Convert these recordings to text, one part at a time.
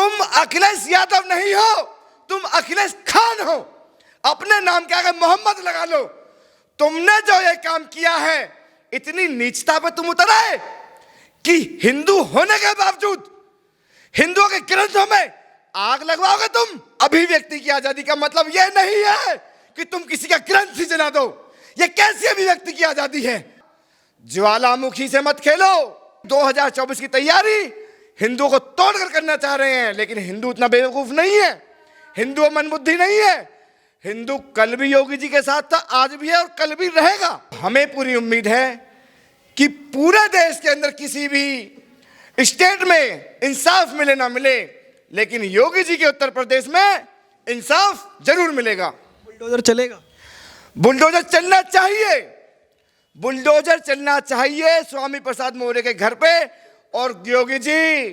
तुम अखिलेश यादव नहीं हो, तुम अखिलेश खान हो। अपने नाम के आगे मोहम्मद लगा लो। तुमने जो ये काम किया है, इतनी नीचता पे तुम उतर आए कि हिंदू होने के बावजूद हिंदुओं के ग्रंथों में आग लगवाओगे तुम। अभिव्यक्ति की आजादी का मतलब यह नहीं है कि तुम किसी का ग्रंथ ही जला दो। यह कैसी अभिव्यक्ति की आजादी है? ज्वालामुखी से मत खेलो। 2024 की तैयारी हिंदुओं को तोड़कर करना चाह रहे हैं, लेकिन हिंदू उतना बेवकूफ नहीं है, हिंदू मनबुद्धि नहीं है। हिंदू कल भी योगी जी के साथ था, आज भी है और कल भी रहेगा। हमें पूरी उम्मीद है कि पूरे देश के अंदर किसी भी स्टेट में इंसाफ मिले ना मिले, लेकिन योगी जी के उत्तर प्रदेश में इंसाफ जरूर मिलेगा। बुलडोजर चलेगा? बुलडोजर चलना चाहिए, बुलडोजर चलना चाहिए स्वामी प्रसाद मौर्य के घर पे। और योगी जी,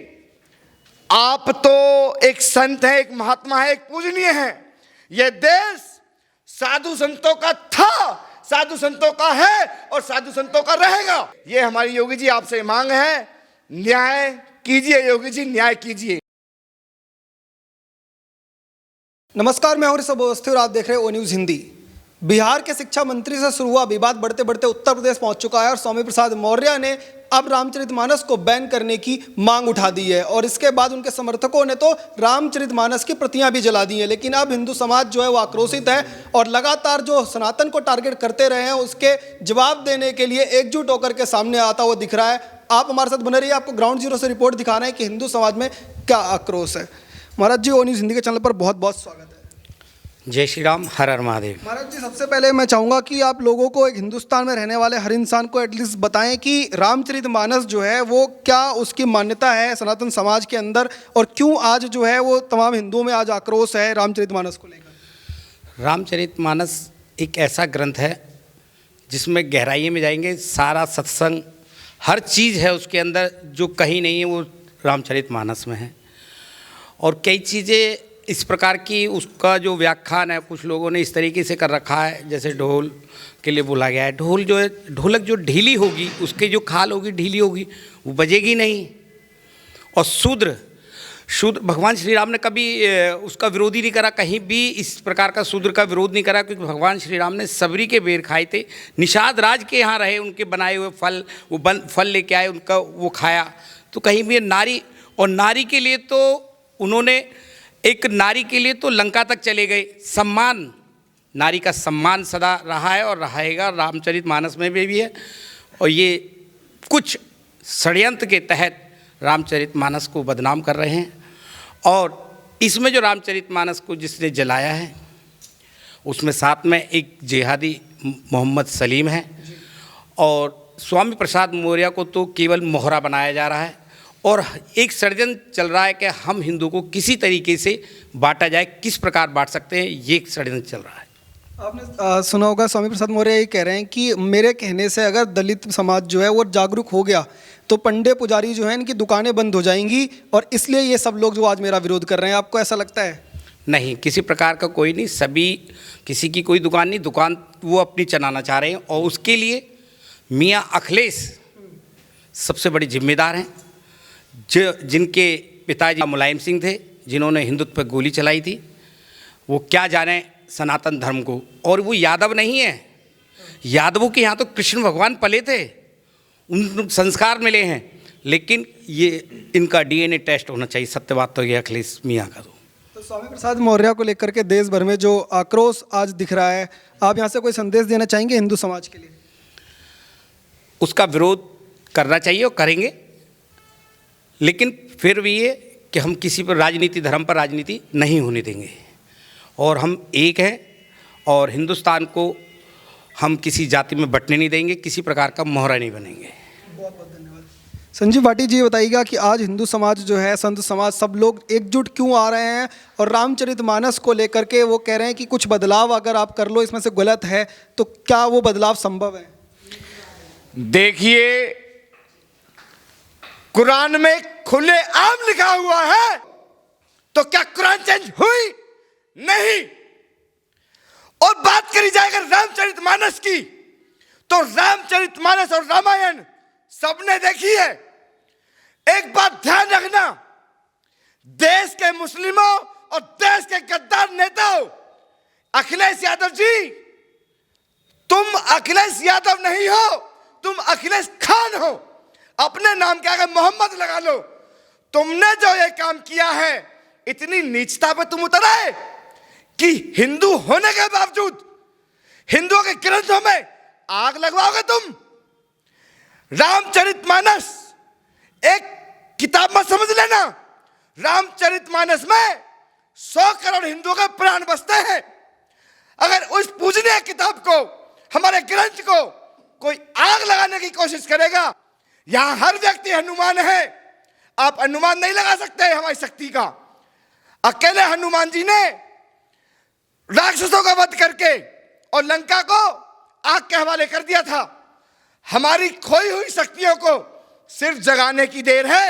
आप तो एक संत है, एक महात्मा है, एक पूजनीय है। यह देश साधु संतों का था, साधु संतों का है और साधु संतों का रहेगा। यह हमारी योगी जी आपसे मांग है। न्याय कीजिए योगी जी, न्याय कीजिए। नमस्कार, मैं हूं ऋषभ अवस्थी और आप देख रहे हैं ओ न्यूज़ हिंदी। बिहार के शिक्षा मंत्री से शुरू हुआ विवाद बढ़ते बढ़ते उत्तर प्रदेश पहुंच चुका है और स्वामी प्रसाद मौर्य ने अब रामचरितमानस को बैन करने की मांग उठा दी है। और इसके बाद उनके समर्थकों ने तो रामचरितमानस की प्रतियां भी जला दी हैं। लेकिन अब हिंदू समाज जो है वो आक्रोशित है और लगातार जो सनातन को टारगेट करते रहे हैं उसके जवाब देने के लिए एकजुट होकर के सामने आता हुआ दिख रहा है। आप हमारे साथ बने रहिए, आपको ग्राउंड जीरो से रिपोर्ट दिखा रहे हैं कि हिंदू समाज में क्या आक्रोश है। महाराज जी, ओ न्यूज़ हिंदी के चैनल पर बहुत बहुत स्वागत है। जय श्री राम, हर हर महादेव। महाराज जी, सबसे पहले मैं चाहूँगा कि आप लोगों को, एक हिंदुस्तान में रहने वाले हर इंसान को एटलीस्ट बताएं कि रामचरितमानस जो है वो क्या उसकी मान्यता है सनातन समाज के अंदर, और क्यों आज जो है वो तमाम हिंदुओं में आज आक्रोश है रामचरितमानस को लेकर। रामचरितमानस एक ऐसा ग्रंथ है जिसमें गहराई में जाएंगे, सारा सत्संग हर चीज़ है उसके अंदर, जो कहीं नहीं है वो रामचरितमानस में है। और कई चीज़ें इस प्रकार की, उसका जो व्याख्यान है कुछ लोगों ने इस तरीके से कर रखा है, जैसे ढोल के लिए बोला गया है। ढोल जो है, ढोलक जो ढीली होगी, उसकी जो खाल होगी ढीली होगी, वो बजेगी नहीं। और शूद्र भगवान श्री राम ने कभी उसका विरोधी नहीं करा, कहीं भी इस प्रकार का शूद्र का विरोध नहीं करा, क्योंकि भगवान श्री राम ने सबरी के बेर खाए थे। निषाद राज के यहाँ रहे, उनके बनाए हुए फल, वो फल लेके आए, उनका वो खाया। तो कहीं भी नारी, और नारी के लिए तो उन्होंने, एक नारी के लिए तो लंका तक चले गए। सम्मान, नारी का सम्मान सदा रहा है और रहेगा, रामचरितमानस में भी है। और ये कुछ षड्यंत्र के तहत रामचरितमानस को बदनाम कर रहे हैं। और इसमें जो रामचरितमानस को जिसने जलाया है, उसमें साथ में एक जिहादी मोहम्मद सलीम है, और स्वामी प्रसाद मौर्य को तो केवल मोहरा बनाया जा रहा है। और एक षड्यंत्र चल रहा है कि हम हिंदू को किसी तरीके से बांटा जाए, किस प्रकार बांट सकते हैं, ये एक षड्यंत्र चल रहा है। आपने सुना होगा स्वामी प्रसाद मौर्य ये कह रहे हैं कि मेरे कहने से अगर दलित समाज जो है वो जागरूक हो गया तो पंडे पुजारी जो है इनकी दुकानें बंद हो जाएंगी, और इसलिए ये सब लोग जो आज मेरा विरोध कर रहे हैं। आपको ऐसा लगता है? नहीं, किसी प्रकार का कोई नहीं, सभी, किसी की कोई दुकान नहीं, दुकान वो अपनी चलाना चाह रहे हैं। और उसके लिए मियाँ अखिलेश सबसे बड़ी जिम्मेदार हैं, जिनके पिताजी मुलायम सिंह थे, जिन्होंने हिंदुत्व पर गोली चलाई थी। वो क्या जाने सनातन धर्म को। और वो यादव नहीं है, यादवों के यहाँ तो कृष्ण भगवान पले थे, उन संस्कार मिले हैं। लेकिन ये इनका डीएनए टेस्ट होना चाहिए। सत्य बात तो ये अखिलेश मियाँ का। तो स्वामी प्रसाद मौर्य को लेकर के देश भर में जो आक्रोश आज दिख रहा है, आप यहाँ से कोई संदेश देना चाहेंगे हिंदू समाज के लिए? उसका विरोध करना चाहिए और करेंगे, लेकिन फिर भी ये कि हम किसी पर राजनीति, धर्म पर राजनीति नहीं होने देंगे। और हम एक हैं, और हिंदुस्तान को हम किसी जाति में बंटने नहीं देंगे, किसी प्रकार का मोहरा नहीं बनेंगे। बहुत बहुत धन्यवाद। संजीव भाटी जी, बताइएगा कि आज हिंदू समाज जो है, संत समाज, सब लोग एकजुट क्यों आ रहे हैं, और रामचरितमानस को लेकर के वो कह रहे हैं कि कुछ बदलाव अगर आप कर लो, इसमें से गलत है, तो क्या वो बदलाव संभव है? देखिए, कुरान में खुले आम लिखा हुआ है, तो क्या कुरान चेंज हुई? नहीं। और बात करी जाए अगर रामचरितमानस की, तो रामचरितमानस और रामायण सबने देखी है। एक बात ध्यान रखना, देश के के मुस्लिमों और देश के गद्दार नेताओं, अखिलेश यादव जी, तुम अखिलेश यादव नहीं हो, तुम अखिलेश खान हो। अपने नाम के आगे मोहम्मद लगा लो। तुमने जो ये काम किया है, इतनी नीचता पे तुम उतर आए कि हिंदू होने के बावजूद हिंदुओं के ग्रंथों में आग लगवाओगे तुम। रामचरितमानस एक किताब मत समझ लेना। रामचरितमानस में 100 करोड़ हिंदुओं के प्राण बसते हैं। अगर उस पूजनीय किताब को, हमारे ग्रंथ को कोई आग लगाने की कोशिश करेगा, यहां हर व्यक्ति हनुमान है। आप अनुमान नहीं लगा सकते हमारी शक्ति का। अकेले हनुमान जी ने राक्षसों का वध करके और लंका को आग के हवाले कर दिया था। हमारी खोई हुई शक्तियों को सिर्फ जगाने की देर है।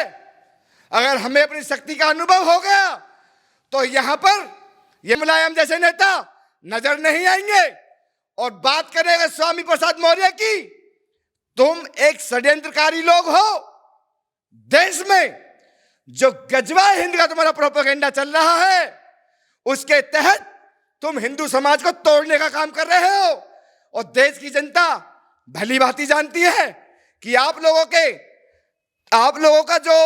अगर हमें अपनी शक्ति का अनुभव हो गया तो यहां पर ये मुलायम जैसे नेता नजर नहीं आएंगे। और बात करेंगे स्वामी प्रसाद मौर्य की, तुम एक षड्यंत्रकारी लोग हो। देश में जो गजवा हिंद का तुम्हारा प्रोपेगेंडा चल रहा है, उसके तहत तुम हिंदू समाज को तोड़ने का काम कर रहे हो। और देश की जनता भली भांति जानती है कि आप लोगों का जो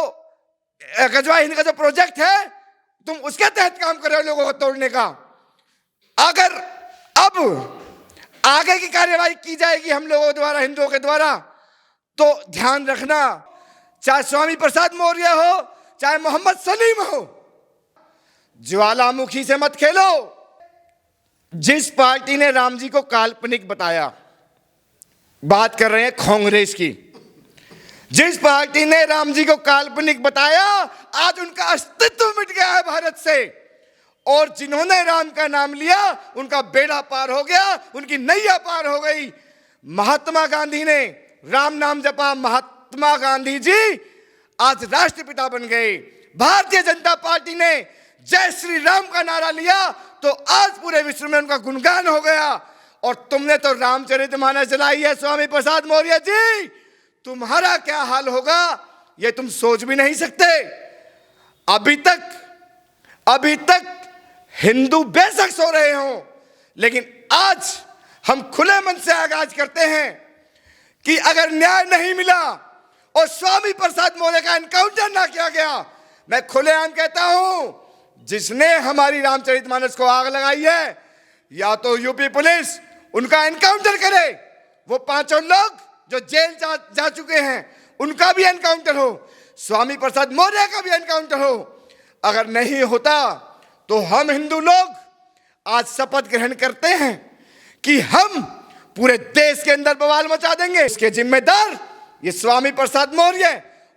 गजवा हिंद का जो प्रोजेक्ट है, तुम उसके तहत काम कर रहे हो लोगों को तोड़ने का। अगर अब आगे की कार्यवाही की जाएगी हम लोगों द्वारा, हिंदुओं के द्वारा, तो ध्यान रखना, चाहे स्वामी प्रसाद मौर्य हो, चाहे मोहम्मद सलीम हो, ज्वालामुखी से मत खेलो। जिस पार्टी ने राम जी को काल्पनिक बताया, बात कर रहे हैं कांग्रेस की, जिस पार्टी ने राम जी को काल्पनिक बताया, आज उनका अस्तित्व मिट गया है भारत से। और जिन्होंने राम का नाम लिया, उनका बेड़ा पार हो गया, उनकी नैया पार हो गई। महात्मा गांधी ने राम नाम जपा, महात्मा गांधी जी आज राष्ट्रपिता बन गए। भारतीय जनता पार्टी ने जय श्री राम का नारा लिया तो आज पूरे विश्व में उनका गुणगान हो गया। और तुमने तो रामचरितमानस जलाई है स्वामी प्रसाद मौर्य जी। तुम्हारा क्या हाल होगा ये तुम सोच भी नहीं सकते। अभी तक हिंदू बेशक सो रहे हो, लेकिन आज हम खुले मन से आगाज करते हैं कि अगर न्याय नहीं मिला और स्वामी प्रसाद मौर्य का एनकाउंटर ना किया गया, मैं खुलेआम कहता हूं, जिसने हमारी रामचरितमानस को आग लगाई है, या तो यूपी पुलिस उनका एनकाउंटर करे, वो 5 लोग जो जेल जा चुके हैं उनका भी एनकाउंटर हो, स्वामी प्रसाद मौर्य का भी एनकाउंटर हो। अगर नहीं होता तो हम हिंदू लोग आज शपथ ग्रहण करते हैं कि हम पूरे देश के अंदर बवाल मचा देंगे। इसके जिम्मेदार ये स्वामी प्रसाद मौर्य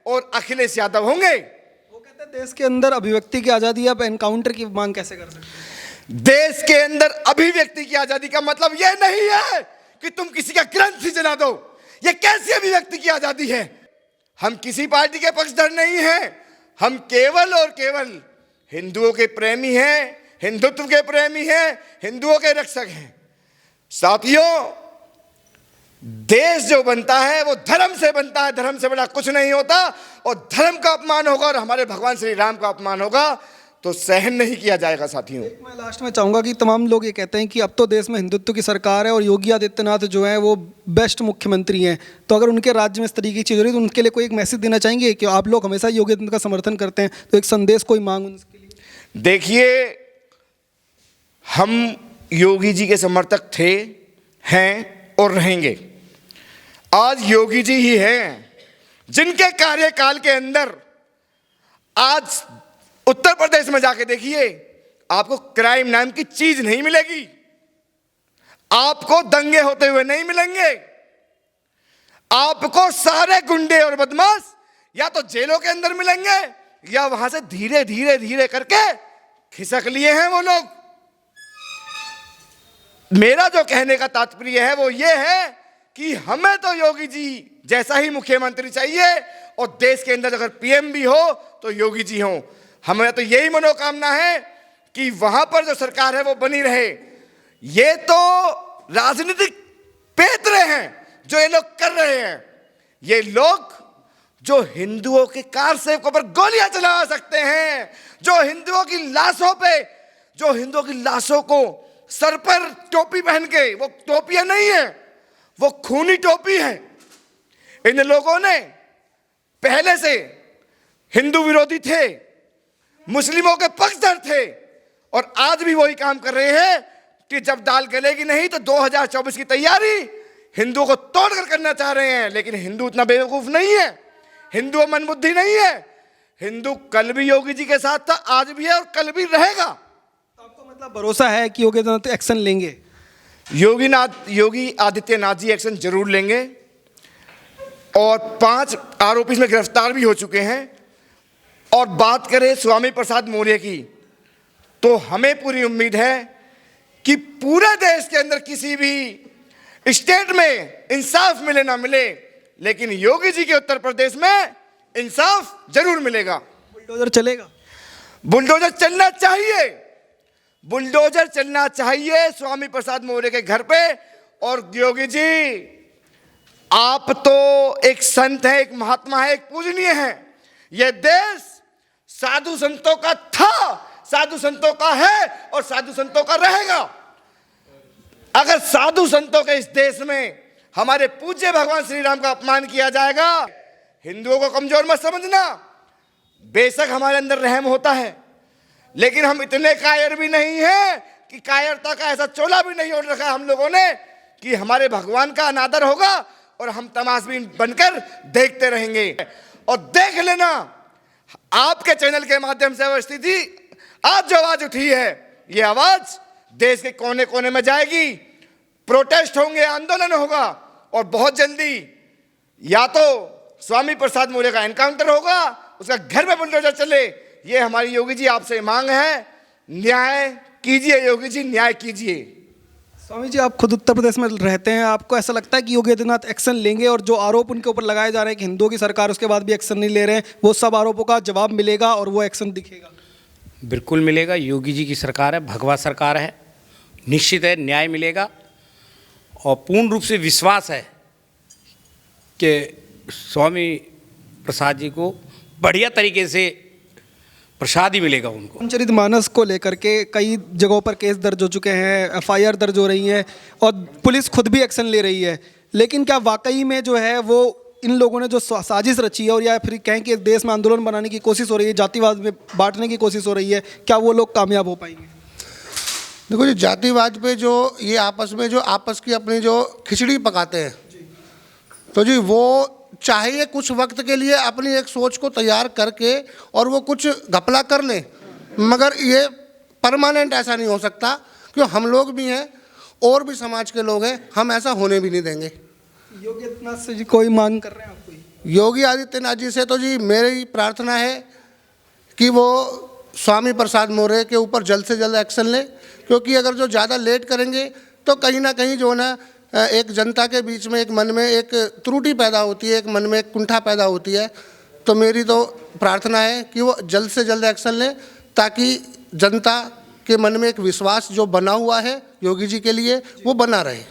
और अखिलेश यादव होंगे। वो कहते हैं देश के अंदर अभिव्यक्ति की आज़ादी, आप एनकाउंटर की मांग कैसे कर सकते हैं? देश के अंदर अभिव्यक्ति की आजादी का मतलब यह नहीं है कि तुम किसी का ग्रंथ ही जला दो। यह कैसी अभिव्यक्ति की आजादी है? हम किसी पार्टी के पक्षधर नहीं हैं। हम केवल और केवल हिंदुओं के प्रेमी हैं, हिंदुत्व के प्रेमी हैं, हिंदुओं के रक्षक हैं। साथियों, देश जो बनता है वो धर्म से बनता है, धर्म से बड़ा कुछ नहीं होता। और धर्म का अपमान होगा और हमारे भगवान श्री राम का अपमान होगा तो सहन नहीं किया जाएगा। साथियों, मैं लास्ट में चाहूँगा कि तमाम लोग ये कहते हैं कि अब तो देश में हिंदुत्व की सरकार है और योगी आदित्यनाथ जो है वो बेस्ट मुख्यमंत्री हैं, तो अगर उनके राज्य में इस तरीके की चीज़ हो रही है तो उनके लिए कोई एक मैसेज देना चाहेंगे कि आप लोग हमेशा योगी आदित्यनाथ का समर्थन करते हैं, तो एक संदेश कोई मांग उनके लिए? देखिए, हम योगी जी के समर्थक थे, हैं और रहेंगे। आज योगी जी ही हैं जिनके कार्यकाल के अंदर, आज उत्तर प्रदेश में जाके देखिए, आपको क्राइम नाम की चीज नहीं मिलेगी, आपको दंगे होते हुए नहीं मिलेंगे, आपको सारे गुंडे और बदमाश या तो जेलों के अंदर मिलेंगे या वहां से धीरे धीरे धीरे करके खिसक लिए हैं वो लोग। मेरा जो कहने का तात्पर्य है वो ये है कि हमें तो योगी जी जैसा ही मुख्यमंत्री चाहिए और देश के अंदर अगर पीएम भी हो तो योगी जी हो। हमें तो यही मनोकामना है कि वहां पर जो सरकार है वो बनी रहे। ये तो राजनीतिक पेतरे हैं जो ये लोग कर रहे हैं। ये लोग जो हिंदुओं के कार सेवकों पर गोलियां चला सकते हैं, जो हिंदुओं की लाशों को सर पर टोपी पहन के, वो टोपियां नहीं है, वो खूनी टोपी है। इन लोगों ने पहले से हिंदू विरोधी थे, मुस्लिमों के पक्षधर थे, और आज भी वही काम कर रहे हैं कि जब दाल गलेगी नहीं तो 2024 की तैयारी हिंदुओं को तोड़कर करना चाह रहे हैं। लेकिन हिंदू इतना बेवकूफ नहीं है, हिंदू मनबुद्धि नहीं है। हिंदू कल भी योगी जी के साथ था, आज भी है और कल भी रहेगा। तो आपको मतलब भरोसा है कि योगी आदित्यनाथ एक्शन लेंगे? योगी आदित्यनाथ जी एक्शन जरूर लेंगे, और 5 आरोपी इसमें गिरफ्तार भी हो चुके हैं। और बात करें स्वामी प्रसाद मौर्य की, तो हमें पूरी उम्मीद है कि पूरे देश के अंदर किसी भी स्टेट में इंसाफ मिले ना मिले, लेकिन योगी जी के उत्तर प्रदेश में इंसाफ जरूर मिलेगा। बुलडोजर चलेगा? बुलडोजर चलना चाहिए, बुलडोजर चलना चाहिए स्वामी प्रसाद मौर्य के घर पे। और योगी जी, आप तो एक संत है, एक महात्मा है, एक पूजनीय है। यह देश साधु संतों का था, साधु संतों का है और साधु संतों का रहेगा। अगर साधु संतों के इस देश में हमारे पूज्य भगवान श्री राम का अपमान किया जाएगा, हिंदुओं को कमजोर मत समझना। बेशक हमारे अंदर रहम होता है, लेकिन हम इतने कायर भी नहीं हैं कि कायरता का ऐसा चोला भी नहीं ओढ़ रखा है हम लोगों ने कि हमारे भगवान का अनादर होगा और हम तमाशबीन बनकर देखते रहेंगे। और देख लेना, आपके चैनल के माध्यम से स्थिति आज जो आवाज उठी है, ये आवाज देश के कोने कोने में जाएगी। प्रोटेस्ट होंगे, आंदोलन होगा, और बहुत जल्दी या तो स्वामी प्रसाद मौर्य का एनकाउंटर होगा, उसका घर में बुलडोजर चले। ये हमारी योगी जी आपसे मांग है, न्याय कीजिए योगी जी, न्याय कीजिए। स्वामी जी, आप खुद उत्तर प्रदेश में रहते हैं, आपको ऐसा लगता है कि योगी आदित्यनाथ एक्शन लेंगे, और जो आरोप उनके ऊपर लगाए जा रहे हैं कि हिंदुओं की सरकार उसके बाद भी एक्शन नहीं ले रहे हैं, वो सब आरोपों का जवाब मिलेगा और वो एक्शन दिखेगा? बिल्कुल मिलेगा। योगी जी की सरकार है, भगवा सरकार है, निश्चित है न्याय मिलेगा। और पूर्ण रूप से विश्वास है कि स्वामी प्रसाद जी को बढ़िया तरीके से प्रसाद ही मिलेगा उनको। रामचरितमानस को लेकर के कई जगहों पर केस दर्ज हो चुके हैं, एफआईआर दर्ज हो रही हैं, और पुलिस खुद भी एक्शन ले रही है। लेकिन क्या वाकई में जो है वो इन लोगों ने जो साजिश रची है, और या फिर कहें कि देश में आंदोलन बनाने की कोशिश हो रही है, जातिवाद में बांटने की कोशिश हो रही है, क्या वो लोग कामयाब हो पाएंगे? देखो जी, जातिवाद पे जो ये आपस की अपनी जो खिचड़ी पकाते हैं, तो जी वो चाहिए कुछ वक्त के लिए अपनी एक सोच को तैयार करके और वो कुछ घपला कर लें, मगर ये परमानेंट ऐसा नहीं हो सकता, क्योंकि हम लोग भी हैं और भी समाज के लोग हैं, हम ऐसा होने भी नहीं देंगे। योगी आदित्यनाथ से जी कोई मांग कर रहे हैं आप कोई? योगी आदित्यनाथ जी से तो जी मेरी प्रार्थना है कि वो स्वामी प्रसाद मौर्य के ऊपर जल्द से जल्द एक्शन लें, क्योंकि अगर जो ज़्यादा लेट करेंगे तो कहीं ना कहीं जो ना एक जनता के बीच में एक मन में एक त्रुटि पैदा होती है, एक मन में एक कुंठा पैदा होती है। तो मेरी तो प्रार्थना है कि वो जल्द से जल्द एक्शन लें, ताकि जनता के मन में एक विश्वास जो बना हुआ है योगी जी के लिए वो बना रहे।